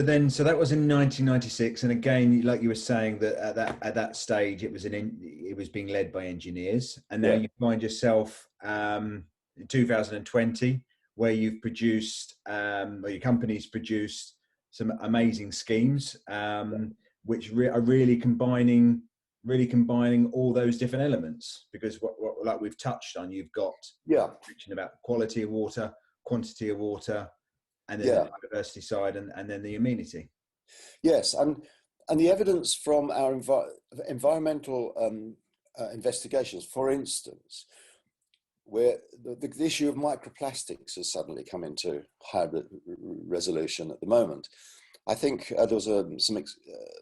So that was in 1996, and again, like you were saying, that at that stage, it was being led by engineers, and now Yeah. you find yourself in 2020, where you've produced, or your company's produced some amazing schemes, which are really combining all those different elements. Because what like we've touched on, you've got about quality of water, quantity of water, and then the biodiversity side, and then the amenity. Yes, and the evidence from our environmental investigations, for instance, where the issue of microplastics has suddenly come into high resolution at the moment. I think there was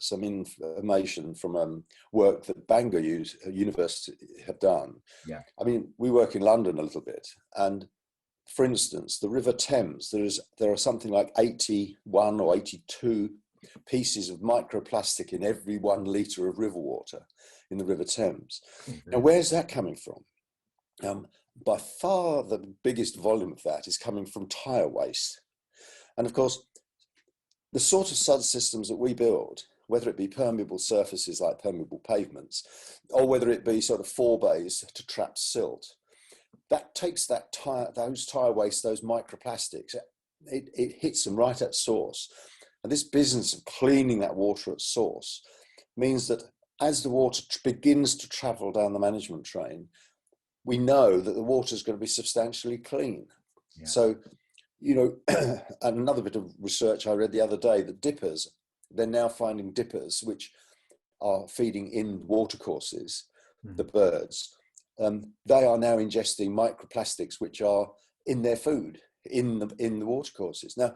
some information from work that Bangor University have done. Yeah. I mean, we work in London a little bit, and for instance, the River Thames, there are something like 81 or 82 pieces of microplastic in every 1 litre of river water in the River Thames. Mm-hmm. Now, where's that coming from? By far the biggest volume of that is coming from tyre waste. And of course, the sort of SuDS systems that we build, whether it be permeable surfaces like permeable pavements, or whether it be sort of forebays to trap silt, that takes those tyre waste, those microplastics, it hits them right at source. And this business of cleaning that water at source means that as the water begins to travel down the management train, we know that the water is going to be substantially clean. Yeah. So, you know, and another bit of research I read the other day, that dippers, they're now finding dippers which are feeding in watercourses, the birds. They are now ingesting microplastics which are in their food, in the watercourses. Now,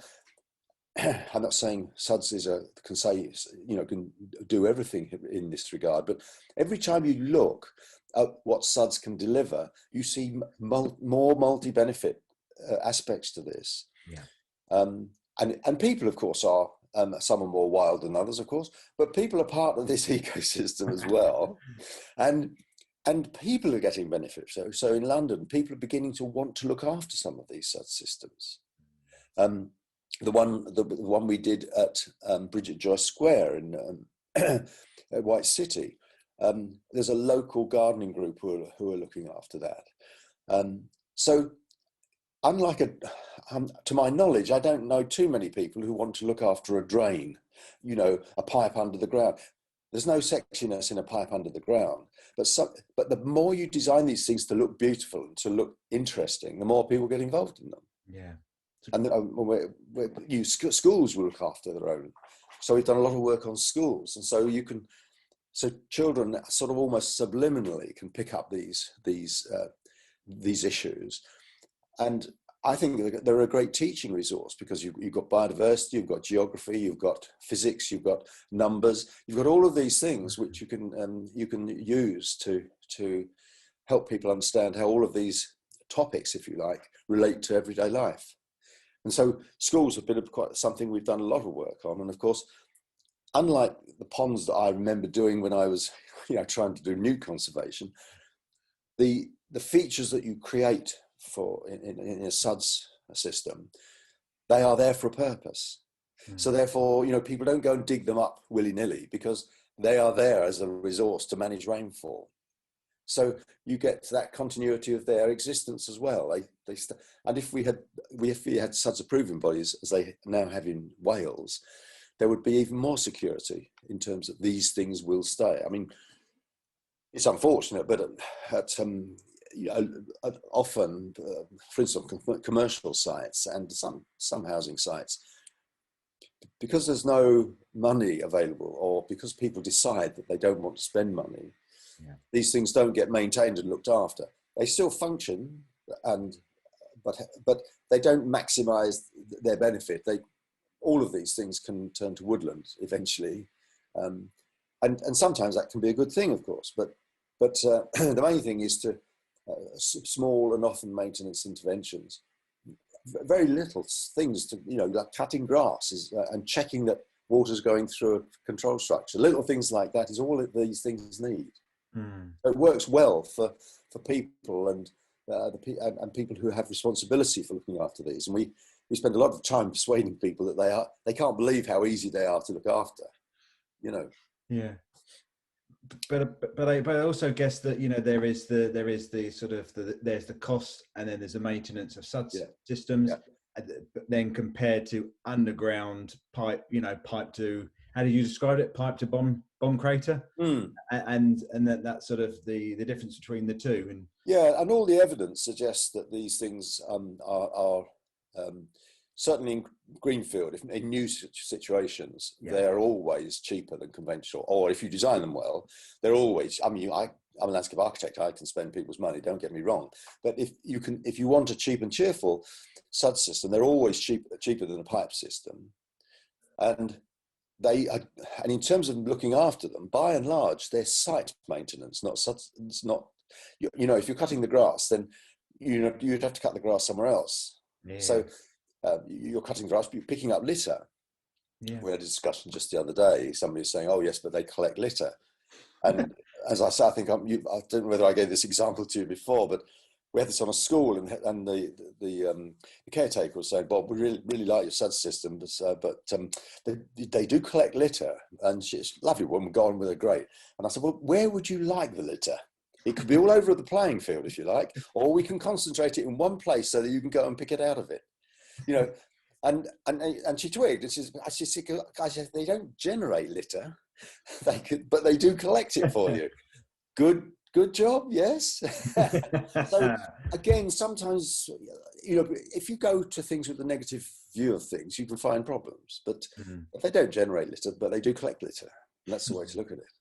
I'm not saying SuDS can do everything in this regard, but every time you look at what SuDS can deliver, you see more multi-benefit aspects to this. Yeah. And people, of course, are some are more wild than others, of course, but people are part of this ecosystem as well, and people are getting benefit. So in London, people are beginning to want to look after some of these SuDS systems. The one we did at Bridget Joyce Square in at White City, there's a local gardening group who are looking after that. So unlike to my knowledge, I don't know too many people who want to look after a drain, a pipe under the ground. There's no sexiness in a pipe under the ground, but the more you design these things to look beautiful and to look interesting, the more people get involved in them. Yeah. And schools will look after their own. So we've done a lot of work on schools, and so children sort of almost subliminally can pick up these issues. And I think they're a great teaching resource, because you've got biodiversity, you've got geography, you've got physics, you've got numbers, you've got all of these things which you can use to help people understand how all of these topics, if you like, relate to everyday life. And so schools have been quite something we've done a lot of work on. And of course, unlike the ponds that I remember doing when I was, trying to do new conservation, the features that you create in a SuDS system, they are there for a purpose. So therefore, people don't go and dig them up willy-nilly, because they are there as a resource to manage rainfall. So you get that continuity of their existence as well. And if we had SuDS approving bodies, as they now have in Wales, there would be even more security in terms of these things will stay. I mean, it's unfortunate, but often, for instance, commercial sites and some housing sites, because there's no money available, or because people decide that they don't want to spend money, these things don't get maintained and looked after. They still function, but they don't maximise their benefit. All of these things can turn to woodland eventually, and sometimes that can be a good thing, of course. But the main thing is to small and often maintenance interventions. Very little things to like cutting grass and checking that water's going through a control structure. Little things like that is all that these things need. It works well for people and people who have responsibility for looking after these. And we spend a lot of time persuading people that they can't believe how easy they are to look after, you know. Yeah. But I also guess that, you know, there is the sort of there's the cost, and then there's the maintenance of systems. Yeah. But then compared to underground pipe, you know, pipe to, how do you describe it? Pipe to bomb crater, and that sort of the difference between the two. And yeah, and all the evidence suggests that these things are certainly in greenfield, if in new situations, they're always cheaper than conventional. Or if you design them well, they're always. I mean, I'm a landscape architect. I can spend people's money. Don't get me wrong. But if you want a cheap and cheerful SuDS system, they're always cheaper than a pipe system. And in terms of looking after them, by and large, they're site maintenance, not SuDS. It's not. You know, if you're cutting the grass, then you'd have to cut the grass somewhere else. Yeah. So you're cutting grass, but you're picking up litter. Yeah. We had a discussion just the other day. Somebody was saying, "Oh yes, but they collect litter." And as I say, I think I don't know whether I gave this example to you before, but we had this on a school, and the caretaker was saying, "Bob, we really like your SuDS system, but they do collect litter." And she's a lovely woman, go on with her, great. And I said, "Well, where would you like the litter? It could be all over the playing field if you like, or we can concentrate it in one place so that you can go and pick it out of it." You know, and she twigged, and she said, "They don't generate litter, but they do collect it for you." Good job, yes. So again, sometimes, you know, if you go to things with a negative view of things, you can find problems. But they don't generate litter, but they do collect litter. And that's the way to look at it.